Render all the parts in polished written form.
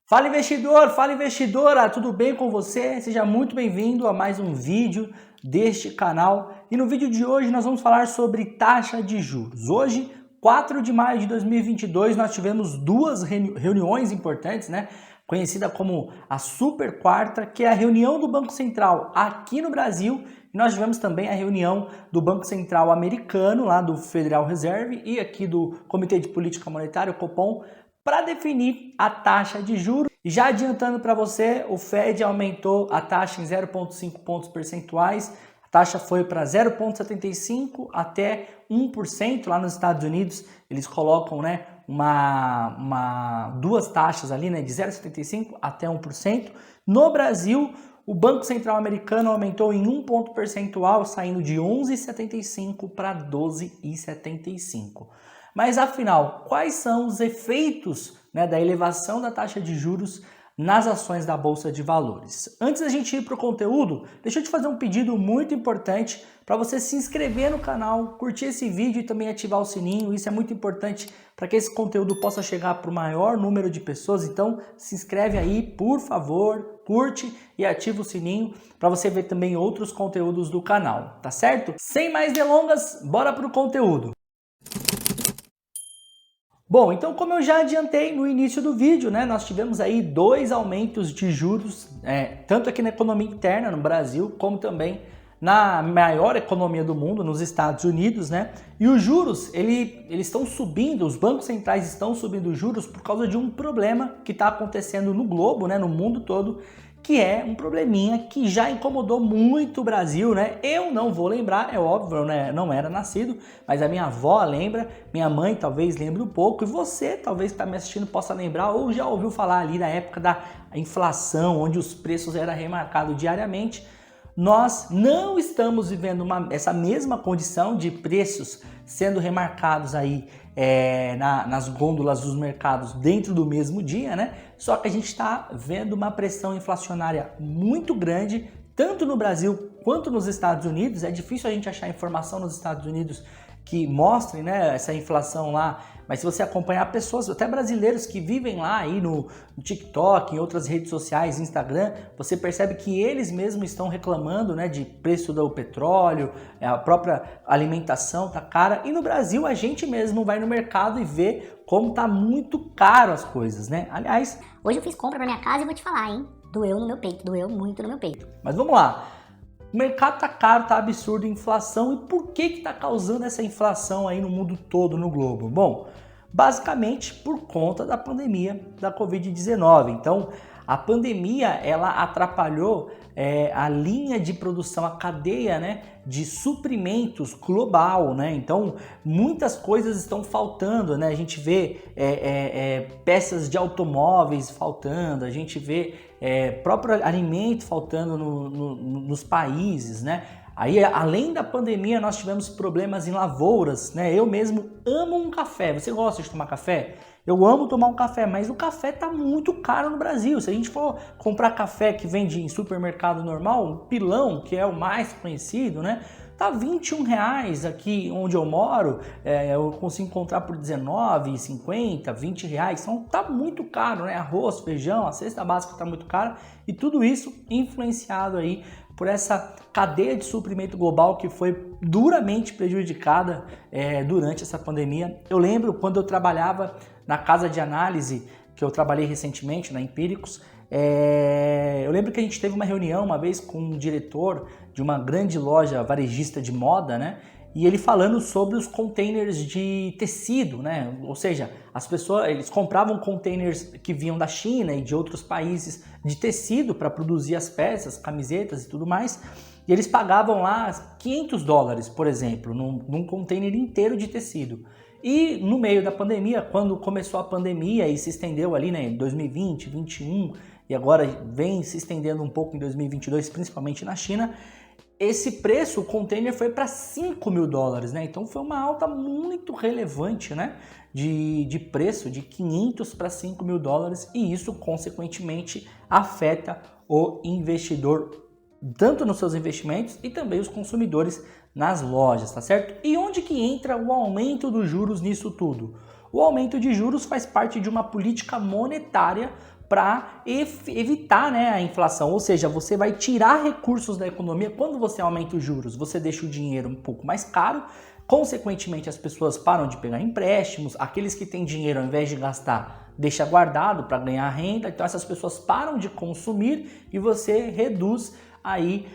Fala investidor, fala investidora, tudo bem com você? Seja muito bem-vindo a mais um vídeo deste canal. E no vídeo de hoje nós vamos falar sobre taxa de juros. Hoje, 4 de maio de 2022, nós tivemos duas reuniões importantes, né? Conhecida como a Super Quarta, que é a reunião do Banco Central aqui no Brasil. E nós tivemos também a reunião do Banco Central americano, lá do Federal Reserve, e aqui do Comitê de Política Monetária, o Copom, para definir a taxa de juros. E já adiantando para você, o Fed aumentou a taxa em 0,5 pontos percentuais. A taxa foi para 0,75 até 1% lá nos Estados Unidos. Eles colocam, né, duas taxas ali, né, de 0,75 até 1%. No Brasil, o Banco Central americano aumentou em 1 ponto percentual, saindo de 11,75 para 12,75. Mas afinal, quais são os efeitos, né, da elevação da taxa de juros nas ações da Bolsa de Valores? Antes da gente ir para o conteúdo, deixa eu te fazer um pedido muito importante para você se inscrever no canal, curtir esse vídeo e também ativar o sininho. Isso é muito importante para que esse conteúdo possa chegar para o maior número de pessoas. Então se inscreve aí, por favor, curte e ativa o sininho para você ver também outros conteúdos do canal, tá certo? Sem mais delongas, bora para o conteúdo. Bom, então como eu já adiantei no início do vídeo, né, nós tivemos aí dois aumentos de juros, tanto aqui na economia interna no Brasil, como também na maior economia do mundo, nos Estados Unidos, né? E os juros, eles estão subindo, os bancos centrais estão subindo os juros por causa de um problema que está acontecendo no globo, né, no mundo todo, que é um probleminha que já incomodou muito o Brasil, né? Eu não vou lembrar, é óbvio, né? Não era nascido, mas a minha avó lembra, minha mãe talvez lembre um pouco, e você talvez que está me assistindo possa lembrar ou já ouviu falar ali da época da inflação, onde os preços eram remarcados diariamente. Nós não estamos vivendo essa mesma condição de preços sendo remarcados aí nas gôndolas dos mercados dentro do mesmo dia, né? Só que a gente está vendo uma pressão inflacionária muito grande, tanto no Brasil quanto nos Estados Unidos. É difícil a gente achar informação nos Estados Unidos que mostrem, né, essa inflação lá, mas se você acompanhar pessoas, até brasileiros que vivem lá aí no TikTok, em outras redes sociais, Instagram, você percebe que eles mesmos estão reclamando, né, de preço do petróleo, a própria alimentação tá cara, e no Brasil a gente mesmo vai no mercado e vê como tá muito caro as coisas, né? Aliás, hoje eu fiz compra pra minha casa e vou te falar, hein? Doeu no meu peito, doeu muito no meu peito. Mas vamos lá. O mercado tá caro, tá absurdo, inflação. E por que tá causando essa inflação aí no mundo todo, no globo? Bom, basicamente por conta da pandemia da Covid-19. Então, a pandemia, ela atrapalhou a linha de produção, a cadeia, né, de suprimentos global, né? Então, muitas coisas estão faltando, né? A gente vê peças de automóveis faltando, a gente vê próprio alimento faltando nos países, né? Aí, além da pandemia, nós tivemos problemas em lavouras, né? Eu mesmo amo um café. Você gosta de tomar café? Eu amo tomar um café, mas o café tá muito caro no Brasil. Se a gente for comprar café que vende em supermercado normal, um pilão, que é o mais conhecido, né? Tá R$21 aqui onde eu moro, eu consigo encontrar por R$19,50, R$20. Então tá muito caro, né? Arroz, feijão, a cesta básica tá muito cara, e tudo isso influenciado aí por essa cadeia de suprimento global que foi duramente prejudicada durante essa pandemia. Eu lembro quando eu trabalhava na casa de análise, que eu trabalhei recentemente, na Empíricos, eu lembro que a gente teve uma reunião uma vez com um diretor de uma grande loja varejista de moda, né? E ele falando sobre os containers de tecido, né? Ou seja, as pessoas, eles compravam containers que vinham da China e de outros países de tecido para produzir as peças, camisetas e tudo mais. E eles pagavam lá $500, por exemplo, num container inteiro de tecido. E no meio da pandemia, quando começou a pandemia e se estendeu ali, né, em 2020, 2021 e agora vem se estendendo um pouco em 2022, principalmente na China, esse preço, o container foi para $5.000, né? Então foi uma alta muito relevante, né, de preço, de 500 para $5.000, e isso consequentemente afeta o investidor tanto nos seus investimentos e também os consumidores nas lojas, tá certo? E onde que entra o aumento dos juros nisso tudo? O aumento de juros faz parte de uma política monetária para evitar, né, a inflação, ou seja, você vai tirar recursos da economia. Quando você aumenta os juros, você deixa o dinheiro um pouco mais caro, consequentemente as pessoas param de pegar empréstimos, aqueles que têm dinheiro ao invés de gastar, deixa guardado para ganhar renda, então essas pessoas param de consumir e você reduz aí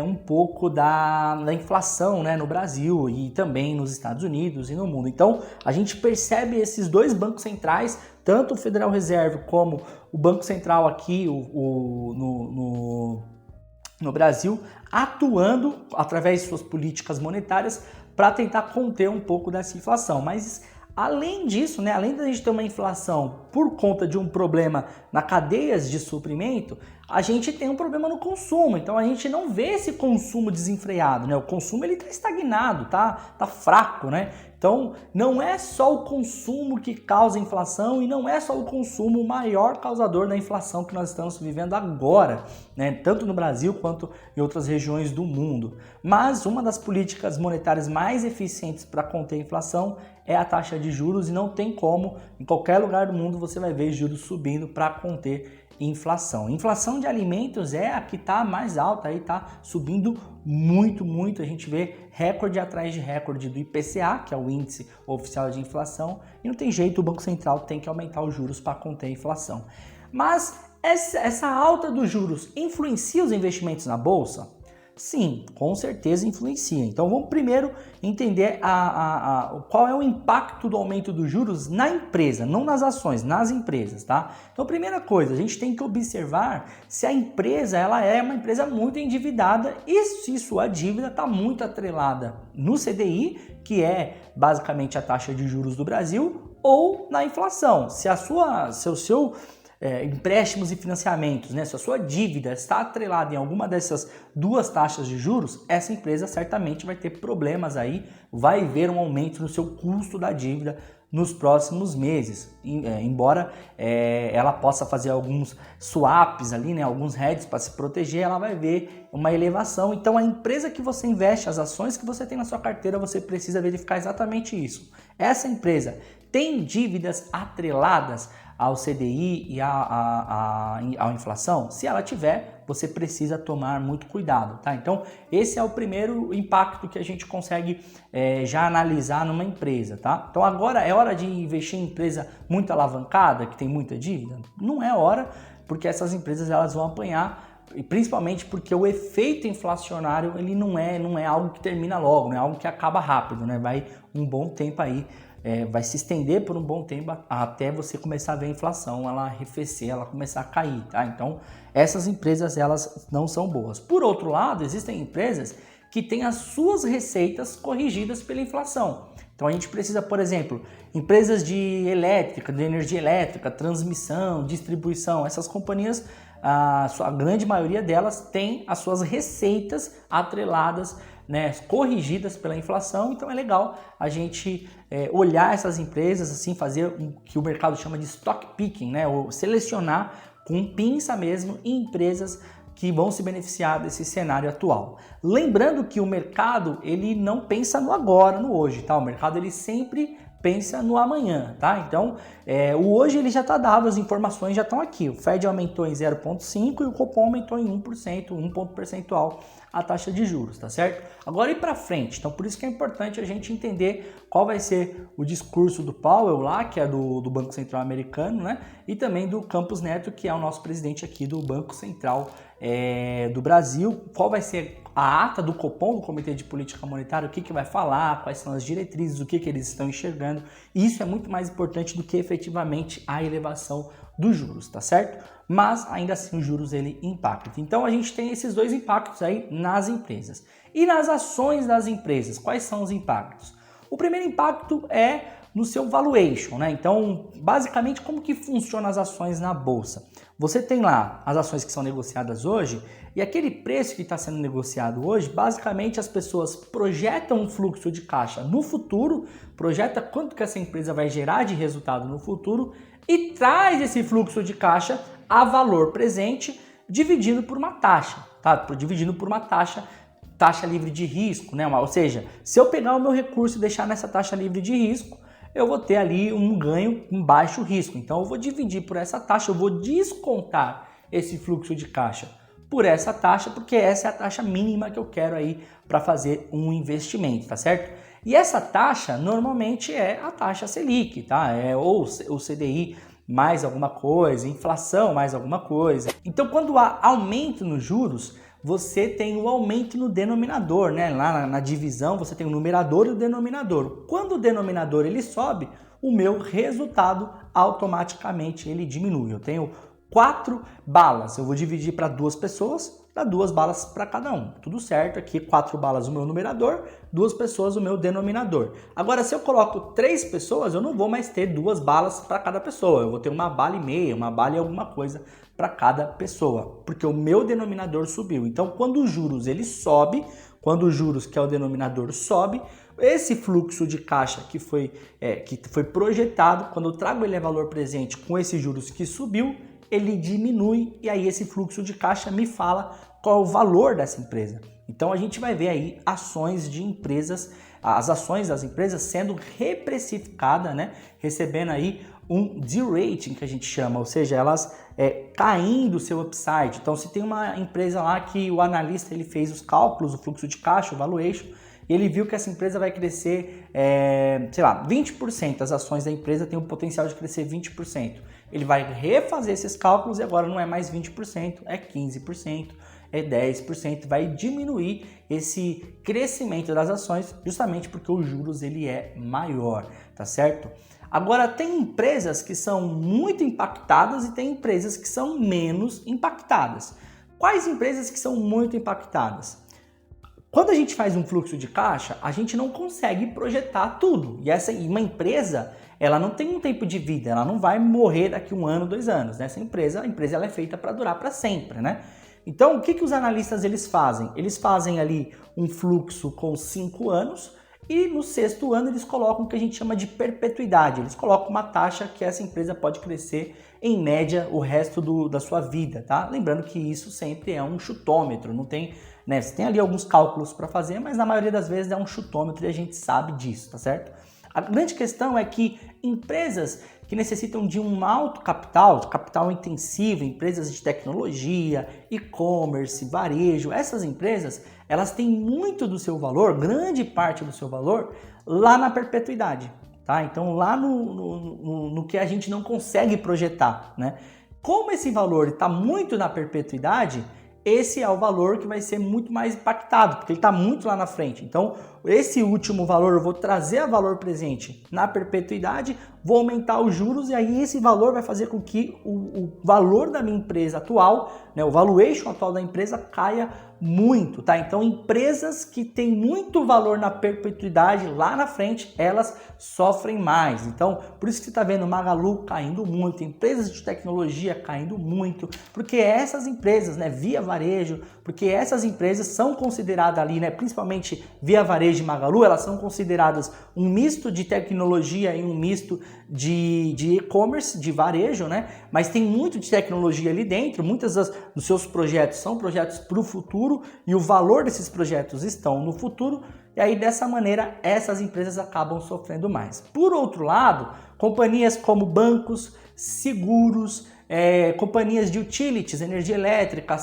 um pouco da inflação, né, no Brasil e também nos Estados Unidos e no mundo. Então a gente percebe esses dois bancos centrais, tanto o Federal Reserve como o Banco Central aqui no Brasil, atuando através de suas políticas monetárias para tentar conter um pouco dessa inflação. Mas além disso, né, além da gente ter uma inflação por conta de um problema na cadeias de suprimento, a gente tem um problema no consumo. Então a gente não vê esse consumo desenfreado, né? O consumo ele está estagnado, tá fraco, né? Então não é só o consumo que causa inflação e não é só o consumo o maior causador da inflação que nós estamos vivendo agora, né? Tanto no Brasil quanto em outras regiões do mundo. Mas uma das políticas monetárias mais eficientes para conter a inflação é a taxa de juros e não tem como, em qualquer lugar do mundo você vai ver juros subindo para conter inflação. Inflação de alimentos é a que está mais alta, aí está subindo muito. A gente vê recorde atrás de recorde do IPCA, que é o índice oficial de inflação, e não tem jeito, o Banco Central tem que aumentar os juros para conter a inflação. Mas essa alta dos juros influencia os investimentos na bolsa? Sim, com certeza influencia. Então vamos primeiro entender qual é o impacto do aumento dos juros na empresa, não nas ações, nas empresas, tá? Então primeira coisa, a gente tem que observar se a empresa ela é uma empresa muito endividada e se sua dívida está muito atrelada no CDI, que é basicamente a taxa de juros do Brasil, ou na inflação. Se seu empréstimos e financiamentos, né? Se a sua dívida está atrelada em alguma dessas duas taxas de juros, essa empresa certamente vai ter problemas aí, vai ver um aumento no seu custo da dívida nos próximos meses, embora ela possa fazer alguns swaps ali, né, alguns hedges para se proteger, ela vai ver uma elevação. Então a empresa que você investe, as ações que você tem na sua carteira, você precisa verificar exatamente isso. Essa empresa tem dívidas atreladas ao CDI e à inflação? Se ela tiver, você precisa tomar muito cuidado, tá? Então, esse é o primeiro impacto que a gente consegue já analisar numa empresa, tá? Então, agora é hora de investir em empresa muito alavancada, que tem muita dívida? Não é hora, porque essas empresas elas vão apanhar, e principalmente porque o efeito inflacionário ele não é algo que termina logo, não é algo que acaba rápido, né? Vai um bom tempo aí. Vai se estender por um bom tempo até você começar a ver a inflação, ela arrefecer, ela começar a cair, tá? Então, essas empresas, elas não são boas. Por outro lado, existem empresas que têm as suas receitas corrigidas pela inflação. Então, a gente precisa, por exemplo, empresas de energia elétrica, transmissão, distribuição, essas companhias, a grande maioria delas tem as suas receitas atreladas, né, corrigidas pela inflação. Então é legal a gente olhar essas empresas, assim, fazer o que o mercado chama de stock picking, né, ou selecionar com pinça mesmo empresas que vão se beneficiar desse cenário atual. Lembrando que o mercado ele não pensa no agora, no hoje, tá? O mercado ele sempre pensa no amanhã, tá? Então, o hoje ele já está dado, as informações já estão aqui. O Fed aumentou em 0,5% e o Copom aumentou em 1%, 1 ponto percentual a taxa de juros, tá certo? Agora ir para frente. Então, por isso que é importante a gente entender qual vai ser o discurso do Powell lá, que é do Banco Central americano, né? E também do Campos Neto, que é o nosso presidente aqui do Banco Central do Brasil. Qual vai ser a ata do Copom, do Comitê de Política Monetária, o que vai falar, quais são as diretrizes, o que eles estão enxergando. E isso é muito mais importante do que efetivamente a elevação dos juros, tá certo? Mas ainda assim os juros ele impacta. Então a gente tem esses dois impactos aí nas empresas. E nas ações das empresas, quais são os impactos? O primeiro impacto é no seu valuation, né? Então, basicamente, como que funcionam as ações na bolsa? Você tem lá as ações que são negociadas hoje e aquele preço que está sendo negociado hoje, basicamente as pessoas projetam um fluxo de caixa no futuro, projeta quanto que essa empresa vai gerar de resultado no futuro e traz esse fluxo de caixa a valor presente dividido por uma taxa, tá? Dividido por uma taxa livre de risco, né? Ou seja, se eu pegar o meu recurso e deixar nessa taxa livre de risco, eu vou ter ali um ganho com baixo risco. Então eu vou dividir por essa taxa, eu vou descontar esse fluxo de caixa por essa taxa, porque essa é a taxa mínima que eu quero aí para fazer um investimento, tá certo? E essa taxa normalmente é a taxa Selic, tá? Ou o CDI mais alguma coisa, inflação mais alguma coisa. Então quando há aumento nos juros, você tem o aumento no denominador, né? Lá na divisão você tem o numerador e o denominador. Quando o denominador ele sobe, o meu resultado automaticamente ele diminui. Eu tenho 4 balas, eu vou dividir para 2 pessoas, dá 2 balas para cada um. Tudo certo aqui, 4 balas o meu numerador, 2 pessoas o meu denominador. Agora, se eu coloco 3 pessoas, eu não vou mais ter 2 balas para cada pessoa. Eu vou ter uma bala e meia, uma bala e alguma coisa para cada pessoa, porque o meu denominador subiu. Então, quando os juros ele sobe, quando os juros, que é o denominador, sobe, esse fluxo de caixa que foi projetado, quando eu trago ele a valor presente com esses juros que subiu, ele diminui e aí esse fluxo de caixa me fala qual é o valor dessa empresa. Então a gente vai ver aí ações de empresas, as ações das empresas sendo reprecificadas, né? Recebendo aí um de-rating que a gente chama, ou seja, elas caindo o seu upside. Então se tem uma empresa lá que o analista ele fez os cálculos, o fluxo de caixa, o valuation, e ele viu que essa empresa vai crescer, sei lá, 20%. As ações da empresa têm o potencial de crescer 20%. Ele vai refazer esses cálculos e agora não é mais 20%, é 15%, é 10%. Vai diminuir esse crescimento das ações justamente porque os juros ele é maior, tá certo? Agora, tem empresas que são muito impactadas e tem empresas que são menos impactadas. Quais empresas que são muito impactadas? Quando a gente faz um fluxo de caixa, a gente não consegue projetar tudo. E uma empresa, ela não tem um tempo de vida, ela não vai morrer daqui 1 ano, 2 anos. Né? A empresa ela é feita para durar para sempre, né? Então, o que os analistas eles fazem? Eles fazem ali um fluxo com 5 anos e no 6º ano eles colocam o que a gente chama de perpetuidade. Eles colocam uma taxa que essa empresa pode crescer em média o resto da sua vida, tá? Lembrando que isso sempre é um chutômetro, não tem, né? Você tem ali alguns cálculos para fazer, mas na maioria das vezes é um chutômetro e a gente sabe disso, tá certo? A grande questão é que empresas que necessitam de um alto capital intensivo, empresas de tecnologia, e-commerce, varejo, essas empresas, elas têm muito do seu valor, grande parte do seu valor, lá na perpetuidade. Tá? Então, lá no que a gente não consegue projetar. Né? Como esse valor está muito na perpetuidade, esse é o valor que vai ser muito mais impactado, porque ele está muito lá na frente. Então, esse último valor eu vou trazer a valor presente na perpetuidade, vou aumentar os juros e aí esse valor vai fazer com que o valor da minha empresa atual, né, o valuation atual da empresa caia muito, tá? Então, empresas que têm muito valor na perpetuidade lá na frente, elas sofrem mais. Então, por isso que você está vendo Magalu caindo muito, empresas de tecnologia caindo muito, porque essas empresas, né, Via Varejo, porque essas empresas são consideradas ali, né, principalmente Via Varejo e Magalu, elas são consideradas um misto de tecnologia e um misto de e-commerce, de varejo, né? Mas tem muito de tecnologia ali dentro, muitos dos seus projetos são projetos para o futuro e o valor desses projetos estão no futuro, e aí dessa maneira essas empresas acabam sofrendo mais. Por outro lado, companhias como bancos, seguros, companhias de utilities, energia elétrica,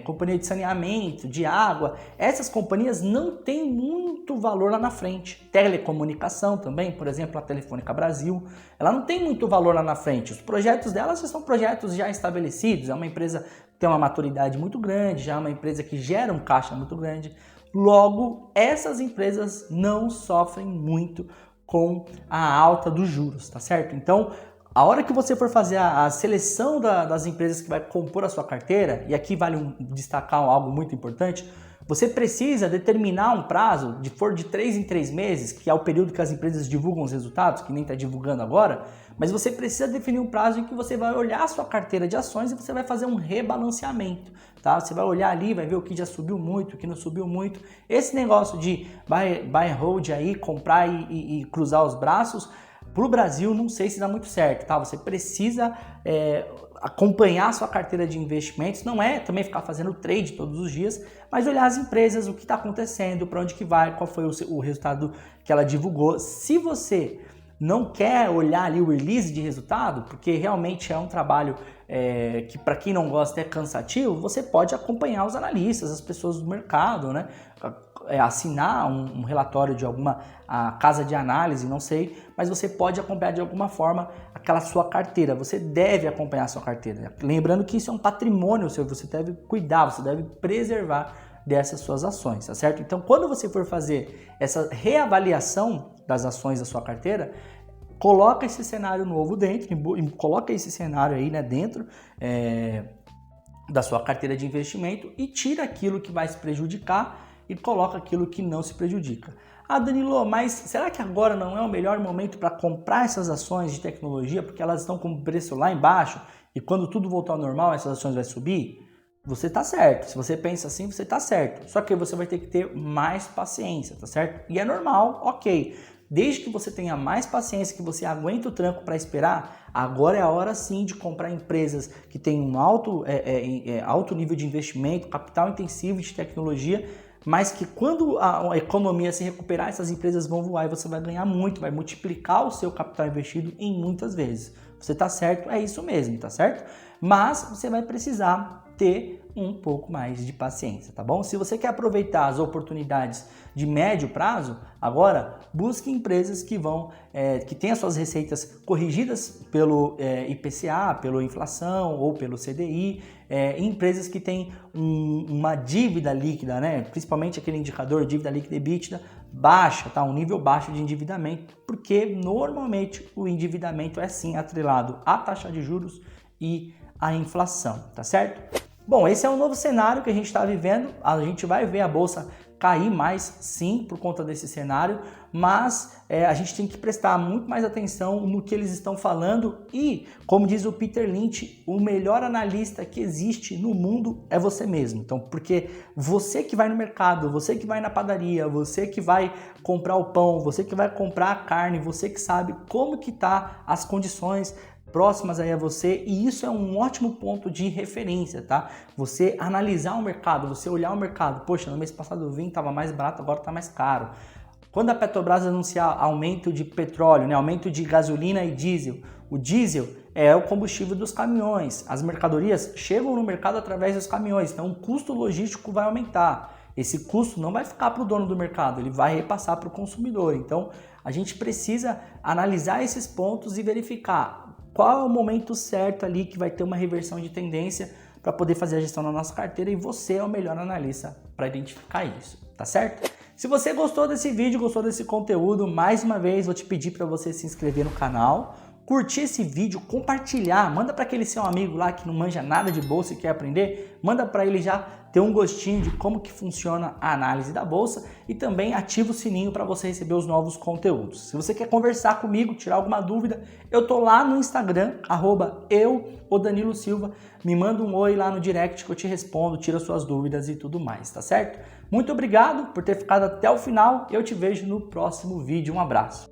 companhia de saneamento, de água, essas companhias não têm muito valor lá na frente. Telecomunicação também, por exemplo, a Telefônica Brasil, ela não tem muito valor lá na frente. Os projetos delas são projetos já estabelecidos, é uma empresa que tem uma maturidade muito grande, já é uma empresa que gera um caixa muito grande. Logo, essas empresas não sofrem muito com a alta dos juros, tá certo? Então, a hora que você for fazer a seleção das empresas que vai compor a sua carteira, e aqui vale destacar algo muito importante, você precisa determinar um prazo, de 3 em 3 meses, que é o período que as empresas divulgam os resultados, que nem está divulgando agora, mas você precisa definir um prazo em que você vai olhar a sua carteira de ações e você vai fazer um rebalanceamento. Tá? Você vai olhar ali, vai ver o que já subiu muito, o que não subiu muito. Esse negócio de buy and hold aí, comprar e cruzar os braços, para o Brasil, não sei se dá muito certo, tá? Você precisa acompanhar a sua carteira de investimentos, não é também ficar fazendo trade todos os dias, mas olhar as empresas, o que está acontecendo, para onde que vai, qual foi o resultado que ela divulgou. Se você não quer olhar ali o release de resultado, porque realmente é um trabalho que para quem não gosta é cansativo, você pode acompanhar os analistas, as pessoas do mercado, né? Assinar um relatório de alguma casa de análise, não sei, mas você pode acompanhar de alguma forma aquela sua carteira, você deve acompanhar a sua carteira. Lembrando que isso é um patrimônio seu, você deve cuidar, você deve preservar dessas suas ações, tá certo? Então, quando você for fazer essa reavaliação das ações da sua carteira, coloca esse cenário novo dentro, coloca esse cenário aí, né, dentro da sua carteira de investimento e tira aquilo que vai se prejudicar e coloca aquilo que não se prejudica. Ah, Danilo, mas será que agora não é o melhor momento para comprar essas ações de tecnologia porque elas estão com o preço lá embaixo e quando tudo voltar ao normal essas ações vão subir? Você está certo, se você pensa assim, você está certo. Só que você vai ter que ter mais paciência, tá certo? E é normal, ok. Desde que você tenha mais paciência, que você aguente o tranco para esperar, agora é a hora sim de comprar empresas que têm um alto nível de investimento, capital intensivo de tecnologia, mas que quando a economia se recuperar, essas empresas vão voar e você vai ganhar muito, vai multiplicar o seu capital investido em muitas vezes. Você está certo, é isso mesmo, tá certo? Mas você vai precisar ter um pouco mais de paciência, tá bom? Se você quer aproveitar as oportunidades de médio prazo, agora busque empresas que têm as suas receitas corrigidas pelo IPCA, pela inflação ou pelo CDI, empresas que têm uma dívida líquida, né? Principalmente aquele indicador dívida líquida EBITDA baixa, tá? Um nível baixo de endividamento, porque normalmente o endividamento é sim atrelado à taxa de juros e à inflação, tá certo? Bom, esse é um novo cenário que a gente está vivendo, a gente vai ver a bolsa cair mais sim por conta desse cenário, mas a gente tem que prestar muito mais atenção no que eles estão falando e, como diz o Peter Lynch, o melhor analista que existe no mundo é você mesmo. Então, porque você que vai no mercado, você que vai na padaria, você que vai comprar o pão, você que vai comprar a carne, você que sabe como que tá as condições próximas aí a você, e isso é um ótimo ponto de referência, tá? Você analisar o mercado, você olhar o mercado, poxa, no mês passado o vinho estava mais barato, agora está mais caro. Quando a Petrobras anunciar aumento de petróleo, né, aumento de gasolina e diesel, o diesel é o combustível dos caminhões, as mercadorias chegam no mercado através dos caminhões, então o custo logístico vai aumentar. Esse custo não vai ficar para o dono do mercado, ele vai repassar para o consumidor. Então, a gente precisa analisar esses pontos e verificar qual é o momento certo ali que vai ter uma reversão de tendência para poder fazer a gestão da nossa carteira e você é o melhor analista para identificar isso, tá certo? Se você gostou desse vídeo, gostou desse conteúdo, mais uma vez vou te pedir para você se inscrever no canal, curtir esse vídeo, compartilhar, manda para aquele seu amigo lá que não manja nada de bolsa e quer aprender, manda para ele já ter um gostinho de como que funciona a análise da bolsa e também ativa o sininho para você receber os novos conteúdos. Se você quer conversar comigo, tirar alguma dúvida, eu tô lá no Instagram, @Danilo Silva, me manda um oi lá no direct que eu te respondo, tira suas dúvidas e tudo mais, tá certo? Muito obrigado por ter ficado até o final, eu te vejo no próximo vídeo, um abraço.